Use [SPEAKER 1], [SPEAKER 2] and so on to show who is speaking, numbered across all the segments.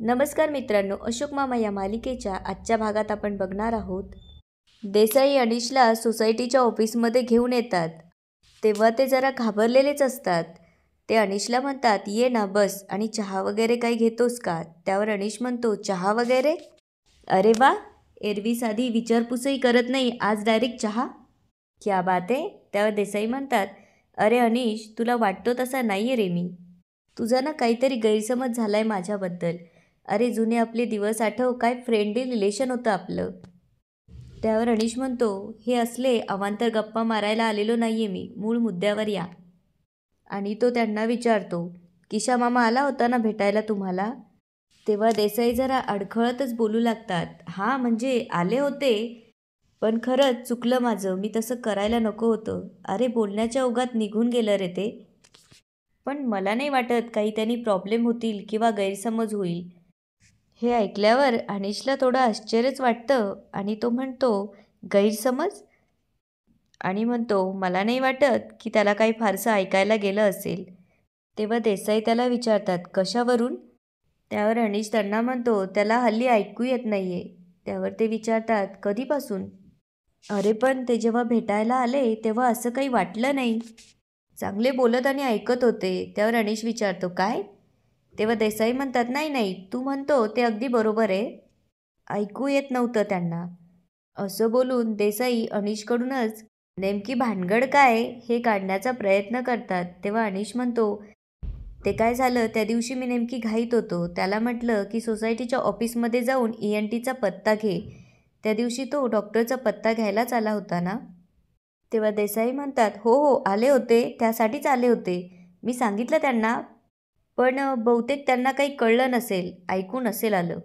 [SPEAKER 1] नमस्कार मित्रांनो, अशोक मामा या मालिकेच्या आजच्या भागात आपण बघणार आहोत. देसाई अनिशला सोसायटीच्या ऑफिसमध्ये घेऊन येतात. तेव्हा ते जरा घाबरलेलेच असतात. ते अनिशला म्हणतात, ये ना बस आणि चहा वगैरे काही घेतोस का? त्यावर अनिश म्हणतो, चहा वगैरे? अरे वा, एरवी साधी विचारपूसही करत नाही, आज डायरेक्ट चहा? क्या बात आहे. त्यावर देसाई म्हणतात, अरे अनिश, तुला वाटतो तसा नाही आहे रे मी. तुझा ना काहीतरी गैरसमज झालाय माझ्याबद्दल. अरे जुने आपले दिवस आठव, काय फ्रेंडली रिलेशन होतं आपलं. त्यावर अनिश म्हणतो, हे असले अवांतर गप्पा मारायला आलेलो नाही आहे मी, मूळ मुद्द्यावर या. आणि तो त्यांना विचारतो, किशा मामा आला होता ना भेटायला तुम्हाला? तेव्हा देसाई जरा अडखळतच बोलू लागतात, हां म्हणजे आले होते, पण खरंच चुकलं माझं, मी तसं करायला नको होतं. अरे बोलण्याच्या ओघात निघून गेलं रे ते. पण मला नाही वाटत काही त्यांनी प्रॉब्लेम होतील किंवा गैरसमज होईल. हे ऐकल्यावर अनिशला थोडं आश्चर्यच वाटतं आणि तो म्हणतो, गैरसमज? आणि म्हणतो, मला नाही वाटत की त्याला काही फारसं ऐकायला गेलं असेल. तेव्हा देसाई त्याला विचारतात, कशावरून? त्यावर अनिश त्यांना म्हणतो, त्याला हल्ली ऐकू येत नाहीये. त्यावर ते विचारतात, कधीपासून? अरे पण ते जेव्हा भेटायला आले तेव्हा असं काही वाटलं नाही. चांगले बोलत आणि ऐकत होते. त्यावर अनिश विचारतो, काय? तेव्हा देसाई म्हणतात, नाही नाही, तू म्हणतो ते अगदी बरोबर आहे, ऐकू येत नव्हतं त्यांना. असं बोलून देसाई अनिशकडूनच नेमकी भानगड काय हे काढण्याचा प्रयत्न करतात. तेव्हा अनिश म्हणतो, ते काय झालं, त्या दिवशी मी नेमकी घाईत होतो. त्याला म्हटलं की सोसायटीच्या ऑफिसमध्ये जाऊन ENTचा पत्ता घे. त्या दिवशी तो डॉक्टरचा पत्ता घ्यायलाच आला होता ना? तेव्हा देसाई म्हणतात, हो हो आले होते, त्यासाठीच आले होते. मी सांगितलं त्यांना, पण बहुतेक त्यांना काही कळलं नसेल, ऐकू नसेल आलं.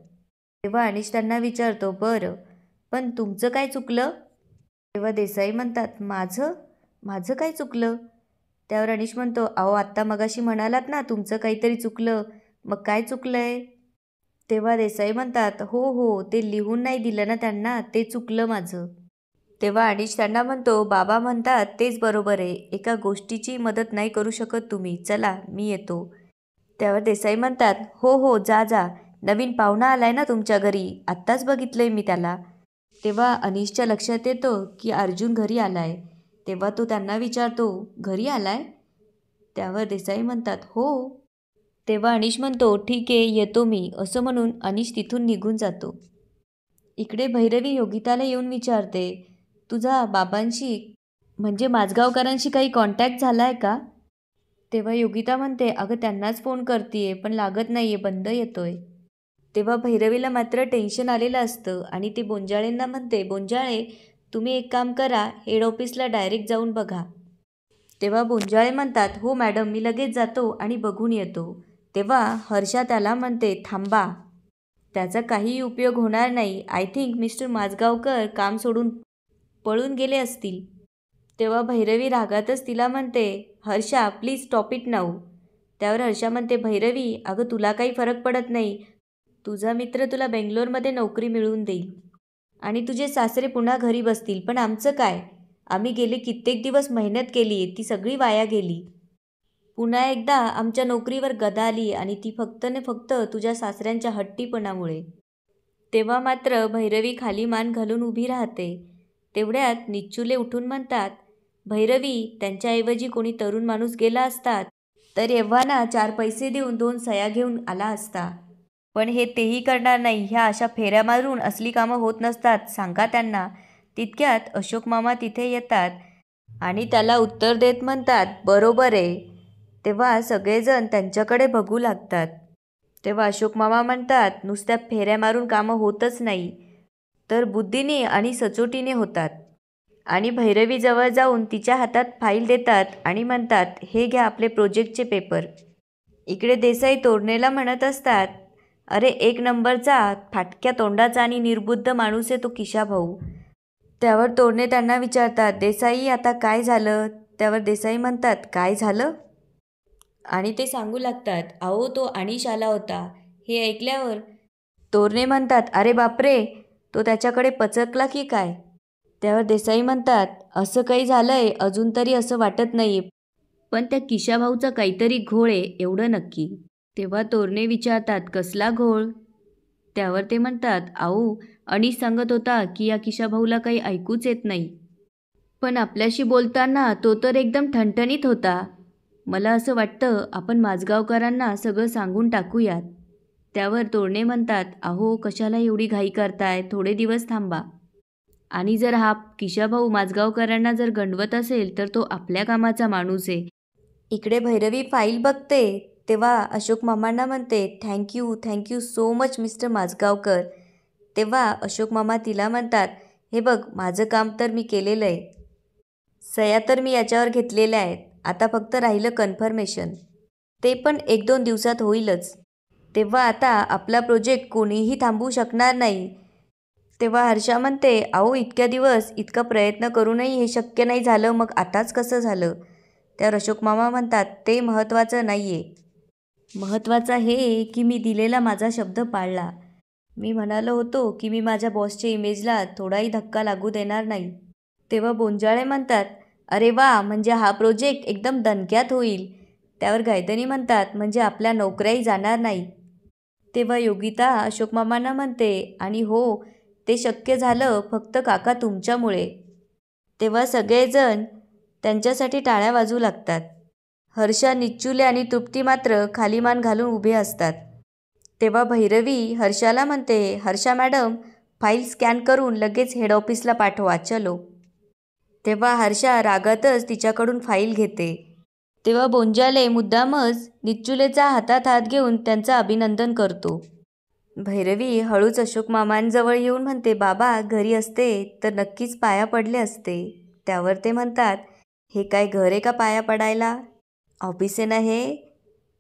[SPEAKER 1] तेव्हा अनिश त्यांना विचारतो, बरं पण तुमचं काय चुकलं? तेव्हा देसाई म्हणतात, माझं माझं काय चुकलं? त्यावर अनिश म्हणतो, अहो आत्ता मगाशी म्हणालात ना तुमचं काहीतरी चुकलं, मग काय चुकलंय? तेव्हा देसाई म्हणतात, हो हो, ते लिहून नाही दिलं ना त्यांना, ते चुकलं माझं. तेव्हा अनिश त्यांना म्हणतो, बाबा म्हणतात तेच बरोबर आहे, एका गोष्टीची मदत नाही करू शकत तुम्ही, चला मी येतो. त्यावर देसाई म्हणतात, हो हो जा जा, नवीन पाहुणा आलाय ना तुमच्या घरी, आत्ताच बघितलंय मी त्याला. तेव्हा अनिशच्या लक्षात येतं की अर्जुन घरी आलाय. तेव्हा तो त्यांना विचारतो, घरी आलाय? त्यावर देसाई म्हणतात, हो. तेव्हा अनिश म्हणतो, ठीक आहे येतो मी, असं म्हणून अनिश तिथून निघून जातो. इकडे भैरवी योगिताला येऊन विचारते, तुझा बाबांशी म्हणजे माझगावकरांशी काही कॉन्टॅक्ट झाला आहे का? तेव्हा योगिता म्हणते, अगं त्यांनाच फोन करतीये पण लागत नाहीये, बंद येतोय. तेव्हा भैरवीला मात्र टेन्शन आलेलं असतं आणि ती बोंजाळेंना म्हणते, बोंजाळे तुम्ही एक काम करा, हेड ऑफिसला डायरेक्ट जाऊन बघा. तेव्हा बोंजाळे म्हणतात, हो मॅडम मी लगेच जातो आणि बघून येतो. तेव्हा हर्षा त्याला म्हणते, थांबा, त्याचा काही उपयोग होणार नाही. आय थिंक मिस्टर माझगावकर काम सोडून पळून गेले असतील. तेव्हा भैरवी रागातच तिला म्हणते, Harsha please stop it now. त्यावर हर्षा म्हणते, भैरवी अगं तुला काही फरक पडत नाही, तुझा मित्र तुला बेंगलोरमध्ये नोकरी मिळवून देईल आणि तुझे सासरे पुन्हा घरी बसतील, पण आमचं काय? आम्ही गेले कित्येक दिवस मेहनत केली, ती सगळी वाया गेली. पुन्हा एकदा आमच्या नोकरीवर गदा आली आणि ती फक्त ने फक्त तुझ्या सासऱ्यांच्या हट्टीपणामुळे. तेव्हा मात्र भैरवी खाली मान घालून उभी राहते. तेवढ्यात निच्चुले उठून म्हणतात, भैरवी त्यांच्याऐवजी कोणी तरुण माणूस गेला असतात तर एव्हाना 4 पैसे देऊन 2 सया घेऊन आला असता, पण हे तेही करणार नाही. ह्या अशा फेऱ्या मारून असली कामं होत नसतात, सांगा त्यांना. तितक्यात अशोक मामा तिथे येतात आणि त्याला उत्तर देत म्हणतात, बरोबर आहे. तेव्हा सगळेजण त्यांच्याकडे बघू लागतात. तेव्हा अशोक मामा म्हणतात, नुसत्या फेऱ्या मारून कामं होतच नाही, तर बुद्धीने आणि सचोटीने होतात. आणि भैरवीजवळ जाऊन तिच्या हातात फाईल देतात आणि म्हणतात, हे घ्या आपले प्रोजेक्टचे पेपर. इकडे देसाई तोरणेला म्हणत असतात, अरे 1 नंबरचा फाटक्या तोंडाचा आणि निर्बुद्ध माणूस आहे तो किशा भाऊ. त्यावर तोरणे त्यांना विचारतात, देसाई आता काय झालं? त्यावर देसाई म्हणतात, काय झालं? आणि ते सांगू लागतात, अहो तो अनिश आला होता. हे ऐकल्यावर तोरणे म्हणतात, अरे बापरे, तो त्याच्याकडे पचकला की काय? त्यावर देसाई म्हणतात, असं काही झालंय अजून तरी असं वाटत नाहीये, पण त्या किशा भाऊचा काहीतरी घोळ आहे एवढं नक्की. तेव्हा तोरणे विचारतात, कसला घोळ? त्यावर ते म्हणतात, अहो अनिश सांगत होता की या किशाभाऊला काही ऐकूच येत नाही, पण आपल्याशी बोलताना तो तर एकदम ठणठणीत होता. मला असं वाटतं आपण माझगावकरांना सगळं सांगून टाकूयात. त्यावर तोरणे म्हणतात, अहो कशाला एवढी घाई करताय, थोडे दिवस थांबा. आणि जर हा किशाभाऊ माझगावकरांना जर गंडवत असेल तर तो आपल्या कामाचा माणूस आहे. इकडे भैरवी फाईल बघते तेव्हा अशोक मामांना म्हणते, थँक्यू सो मच मिस्टर माझगावकर. तेव्हा अशोक मामा तिला म्हणतात, हे बघ माझं काम तर मी केलेलं आहे, सह्या तर मी याच्यावर घेतलेल्या आहेत, आता फक्त राहिलं कन्फर्मेशन, ते पण 1-2 दिवसात होईलच. तेव्हा आता आपला प्रोजेक्ट कोणीही थांबवू शकणार नाही. तेव्हा हर्षा म्हणते, अहो इतक्या दिवस इतका प्रयत्न करूनही हे शक्य नाही झालं, मग आताच कसं झालं? त्यावर अशोक मामा म्हणतात, ते महत्त्वाचं नाही आहे, महत्त्वाचं हे की मी दिलेला माझा शब्द पाळला. मी म्हणालो होतो की मी माझ्या बॉसच्या इमेजला थोडाही धक्का लागू देणार नाही. तेव्हा बोंजाळे म्हणतात, अरे वा, म्हणजे हा प्रोजेक्ट एकदम दणक्यात होईल. त्यावर गायधनी म्हणतात, म्हणजे आपल्या नोकऱ्याही जाणार नाही. तेव्हा योगिता अशोक मामांना म्हणते, आणि हो ते शक्य झालं फक्त काका तुमच्यामुळे. तेव्हा सगळेजण त्यांच्यासाठी टाळ्या वाजवू लागतात. हर्षा, निच्चुले आणि तृप्ती मात्र खाली मान घालून उभे असतात. तेव्हा भैरवी हर्षाला म्हणते, हर्षा मॅडम फाईल स्कॅन करून लगेच हेड ऑफिसला पाठवा, चलो. तेव्हा हर्षा रागातच तिच्याकडून फाईल घेते. तेव्हा बोंजाले मुद्दामच निच्चुलेचा हातात हात घेऊन त्यांचं अभिनंदन करतो. भैरवी हळूच अशोक मामांजवळ येऊन म्हणते, बाबा घरी असते तर नक्कीच पाया पडले असते. त्यावर ते म्हणतात, हे काय घर आहे का पाया पडायला? ऑफिस आहे ना हे,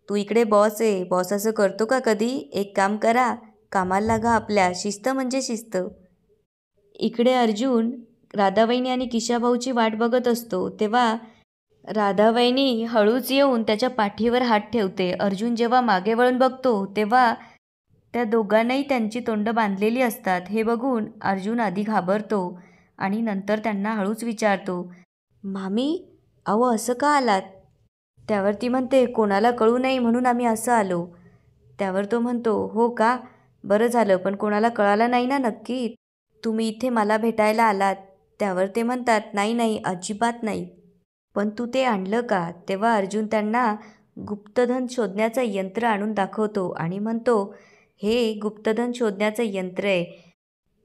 [SPEAKER 1] तू इकडे बॉस आहे, बॉस असं करतो का कधी? एक काम करा, कामाला लागा आपल्या, शिस्त म्हणजे शिस्त. इकडे अर्जुन राधावहिनी आणि किशाभाऊची वाट बघत असतो. तेव्हा राधावहिनी हळूच येऊन त्याच्या पाठीवर हात ठेवते. अर्जुन जेव्हा मागे वळून बघतो तेव्हा त्या दोघांनाही त्यांची तोंड बांधलेली असतात. हे बघून अर्जुन आधी घाबरतो आणि नंतर त्यांना हळूच विचारतो, मामी अहो असं का आलात? त्यावर ती म्हणते, कोणाला कळू नये म्हणून आम्ही असं आलो. त्यावर तो म्हणतो, हो का, बरं झालं, पण कोणाला कळालं नाही ना नक्की तुम्ही इथे मला भेटायला आलात? त्यावर ते म्हणतात, नाही अजिबात नाही. पण तू ते आणलं का? तेव्हा अर्जुन त्यांना गुप्तधन शोधण्याचं यंत्र आणून दाखवतो आणि म्हणतो, हे गुप्तधन शोधण्याचं यंत्र आहे,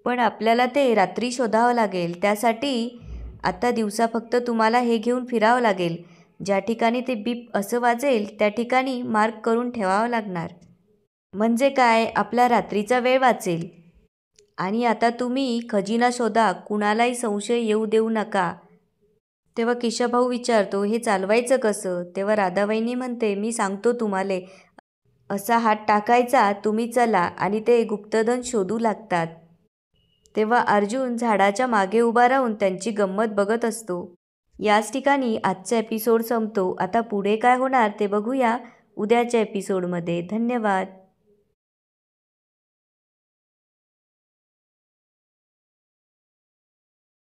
[SPEAKER 1] पण आपल्याला ते रात्री शोधावं लागेल. त्यासाठी आता दिवसा फक्त तुम्हाला हे घेऊन फिरावं लागेल. ज्या ठिकाणी ते बीप असं वाजेल त्या ठिकाणी मार्क करून ठेवावं लागणार. म्हणजे काय, आपला रात्रीचा वेळ वाचेल. आणि आता तुम्ही खजिना शोधा, कुणालाही संशय येऊ देऊ नका. तेव्हा किशाभाऊ विचारतो, हे चालवायचं कसं? तेव्हा राधावहिनी म्हणते, मी सांगतो तुम्हाला, असा हात टाकायचा, तुम्ही चला आणि ते गुप्तधन शोधू लागतात. तेव्हा अर्जुन झाडाच्या मागे उभा राहून त्यांची गंमत बघत असतो. याच ठिकाणी आजचा एपिसोड संपतो. आता पुढे काय होणार ते बघूया उद्याच्या एपिसोडमध्ये. धन्यवाद.